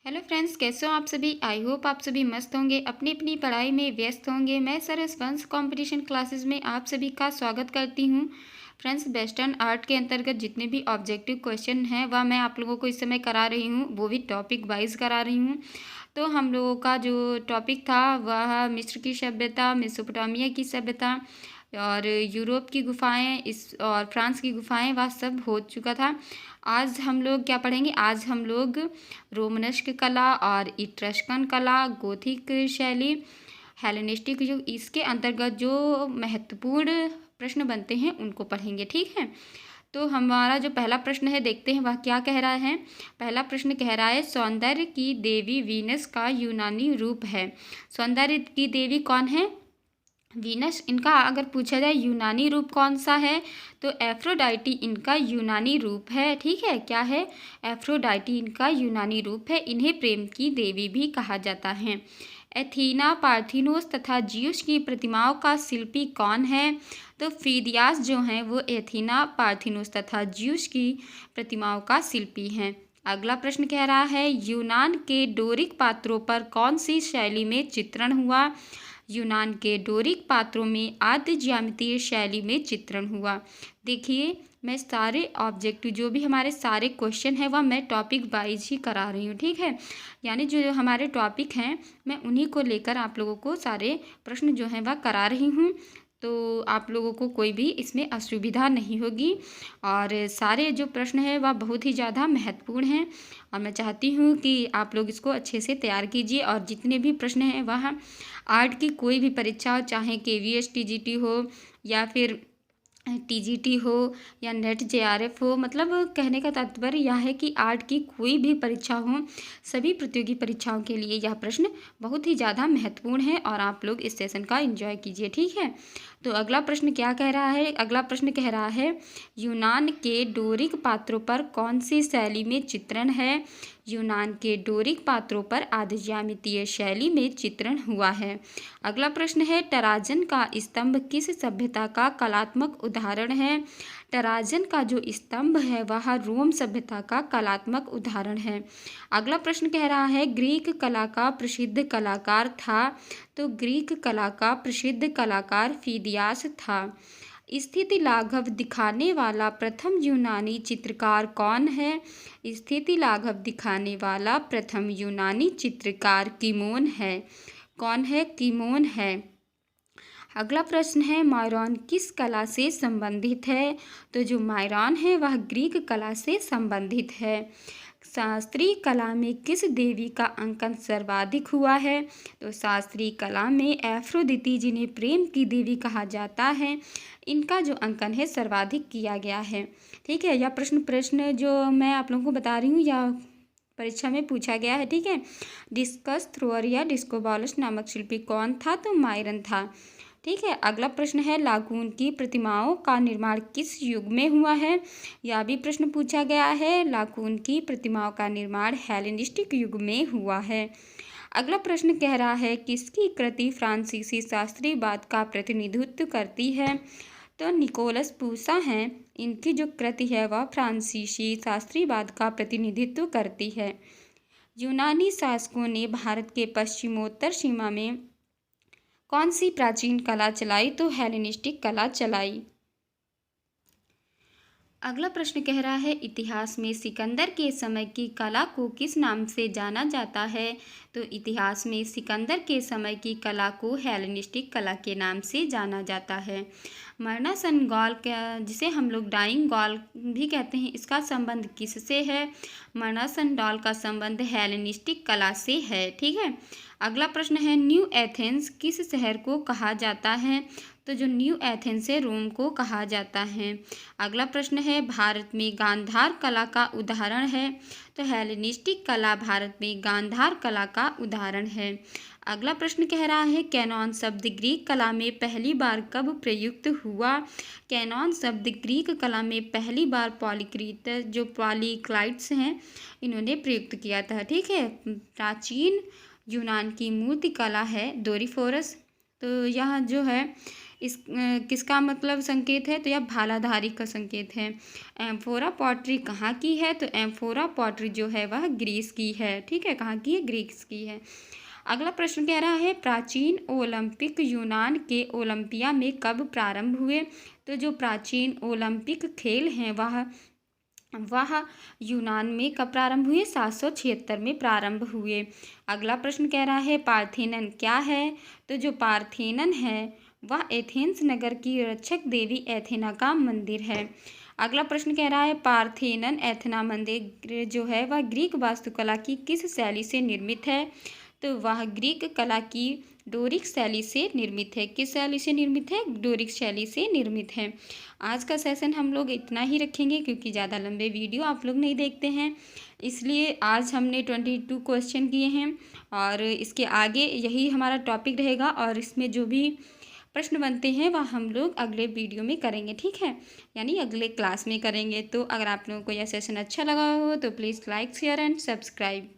Hello friends, कैसे हो आप सभी। आई होप आप सभी मस्त होंगे, अपनी अपनी पढ़ाई में व्यस्त होंगे। मैं सरस वंश कंपटीशन क्लासेस में आप सभी का स्वागत करती हूं। फ्रेंड्स, वेस्टर्न आर्ट के अंतर्गत जितने भी ऑब्जेक्टिव क्वेश्चन हैं वह मैं आप लोगों को इस समय करा रही हूं, वो भी टॉपिक वाइज करा रही हूं। तो हम लोगों का जो टॉपिक था वह मिस्र की सभ्यता, मेसोपोटामिया की सभ्यता और यूरोप की गुफाएं इस और फ्रांस की गुफाएं, वह सब हो चुका था। आज हम लोग क्या पढ़ेंगे? आज हम लोग रोमनस्क कला और इट्रस्कन कला, गोथिक शैली, हेलेनिस्टिक युग, इसके अंतर्गत जो महत्वपूर्ण प्रश्न बनते हैं उनको पढ़ेंगे। ठीक है, तो हमारा जो पहला प्रश्न है देखते हैं वह क्या कह रहा है। पहला प्रश्न कह रहा है, सौंदर्य की देवी वीनस का यूनानी रूप है। सौंदर्य की देवी कौन है? वीनस। इनका अगर पूछा जाए यूनानी रूप कौन सा है तो एफ्रोडाइटी इनका यूनानी रूप है। ठीक है, क्या है? एफ्रोडाइटी इनका यूनानी रूप है। इन्हें प्रेम की देवी भी कहा जाता है। एथीना, पार्थिनोस तथा जियुस की प्रतिमाओं का शिल्पी कौन है? तो फिदियास जो हैं वो एथीना, पार्थिनोस तथा जियुस की प्रतिमाओं का शिल्पी हैं। अगला प्रश्न कह रहा है, यूनान के डोरिक पात्रों पर कौन सी शैली में चित्रण हुआ? यूनान के डोरिक पात्रों में आद्य ज्यामितीय शैली में चित्रण हुआ। देखिए, मैं सारे ऑब्जेक्टिव जो भी हमारे सारे क्वेश्चन हैं वह मैं टॉपिक वाइज ही करा रही हूँ। ठीक है, यानी जो हमारे टॉपिक हैं मैं उन्हीं को लेकर आप लोगों को सारे प्रश्न जो हैं वह करा रही हूँ। तो आप लोगों को कोई भी इसमें असुविधा नहीं होगी और सारे जो प्रश्न हैं वह बहुत ही ज़्यादा महत्वपूर्ण हैं और मैं चाहती हूँ कि आप लोग इसको अच्छे से तैयार कीजिए। और जितने भी प्रश्न हैं वह आर्ट की कोई भी परीक्षा हो, चाहे केवीएस टीजीटी हो या फिर टीजीटी हो या नेट जेआरएफ हो, मतलब कहने का तात्पर्य यह है कि आर्ट की कोई भी परीक्षा हो, सभी प्रतियोगी परीक्षाओं के लिए यह प्रश्न बहुत ही ज़्यादा महत्वपूर्ण है और आप लोग इस सेशन का एंजॉय कीजिए। ठीक है, तो अगला प्रश्न क्या कह रहा है? अगला प्रश्न कह रहा है, यूनान के डोरिक पात्रों पर कौन सी शैली में चित्रण है? यूनान के डोरिक पात्रों पर आदि ज्यामितीय शैली में चित्रण हुआ है। अगला प्रश्न है, टराजन का स्तंभ किस सभ्यता का कलात्मक उदाहरण है? टराजन का जो स्तंभ है वह रोम सभ्यता का कलात्मक उदाहरण है। अगला प्रश्न कह रहा है, ग्रीक कला का प्रसिद्ध कलाकार था? तो ग्रीक कला का प्रसिद्ध कलाकार फिदियास था। स्थिति लाघव दिखाने वाला प्रथम यूनानी चित्रकार कौन है? स्थिति लाघव दिखाने वाला प्रथम यूनानी चित्रकार कीमोन है। कौन है? कीमोन है। अगला प्रश्न है, मायरॉन किस कला से संबंधित है? तो जो मायरॉन है वह ग्रीक कला से संबंधित है। शास्त्रीय कला में किस देवी का अंकन सर्वाधिक हुआ है? तो शास्त्रीय कला में एफ्रोदिति, जिन्हें प्रेम की देवी कहा जाता है, इनका जो अंकन है सर्वाधिक किया गया है। ठीक है, यह प्रश्न जो मैं आप लोगों को बता रही हूँ या परीक्षा में पूछा गया है। ठीक है, डिस्कस थ्रोअर या डिस्कोबॉलस नामक शिल्पी कौन था? तो मायरन था। ठीक है, अगला प्रश्न है, लागून की प्रतिमाओं का निर्माण किस युग में हुआ है? यह भी प्रश्न पूछा गया है। लागून की प्रतिमाओं का निर्माण हेलेनिस्टिक युग में हुआ है। अगला प्रश्न कह रहा है, किसकी कृति फ्रांसीसी शास्त्रीयवाद का प्रतिनिधित्व करती है? तो निकोलस पूसा हैं। इनकी जो कृति है वह फ्रांसीसी शास्त्रीयवाद का प्रतिनिधित्व करती है। यूनानी शासकों ने भारत के पश्चिमोत्तर सीमा में कौन सी प्राचीन कला चलाई? तो हेलेनिस्टिक कला चलाई। अगला प्रश्न कह रहा है, इतिहास में सिकंदर के समय की कला को किस नाम से जाना जाता है? तो इतिहास में सिकंदर के समय की कला को हेलेनिस्टिक कला के नाम से जाना जाता है। मरनासन गॉल का, जिसे हम लोग डाइंग गॉल भी कहते हैं, इसका संबंध किससे है? मरनासन डॉल का संबंध हेलेनिस्टिक कला से है। ठीक है, अगला प्रश्न है, न्यू एथेंस किस शहर को कहा जाता है? तो जो न्यू एथेंस है रोम को कहा जाता है। अगला प्रश्न है, भारत में गांधार कला का उदाहरण है? तो हेलेनिस्टिक कला भारत में गांधार कला का उदाहरण है। अगला प्रश्न कह रहा है, कैनॉन शब्द ग्रीक कला में पहली बार कब प्रयुक्त हुआ? कैनॉन शब्द ग्रीक कला में पहली बार पॉलीक्रीटस, जो पॉलीक्लाइट्स हैं, इन्होंने प्रयुक्त किया था। ठीक है, प्राचीन यूनान की मूर्ति कला है डोरीफोरस। तो यह जो है किसका मतलब संकेत है? तो यह भालाधारी का संकेत है। एम्फोरा पॉटरी कहाँ की है? तो एम्फोरा पॉटरी जो है वह ग्रीस की है। ठीक है, कहाँ की है? ग्रीस की है। अगला प्रश्न कह रहा है प्राचीन ओलंपिक यूनान के ओलंपिया में कब प्रारंभ हुए? तो जो प्राचीन ओलंपिक खेल हैं वह यूनान में कब प्रारंभ हुए? 776 में प्रारंभ हुए। अगला प्रश्न कह रहा है पार्थेनन क्या है? तो जो पार्थेनन है वह एथेंस नगर की रक्षक देवी एथेना का मंदिर है। अगला प्रश्न कह रहा है पार्थेनन एथेना मंदिर जो है वह ग्रीक वास्तुकला की किस शैली से निर्मित है? तो वह ग्रीक कला की डोरिक शैली से निर्मित है। किस शैली से निर्मित है? डोरिक शैली से निर्मित है। आज का सेशन हम लोग इतना ही रखेंगे क्योंकि ज़्यादा लंबे वीडियो आप लोग नहीं देखते हैं, इसलिए आज हमने 22 क्वेश्चन किए हैं और इसके आगे यही हमारा टॉपिक रहेगा और इसमें जो भी प्रश्न बनते हैं वह हम लोग अगले वीडियो में करेंगे। ठीक है, यानी अगले क्लास में करेंगे। तो अगर आप लोगों को यह सेशन अच्छा लगा हो तो please like share and subscribe.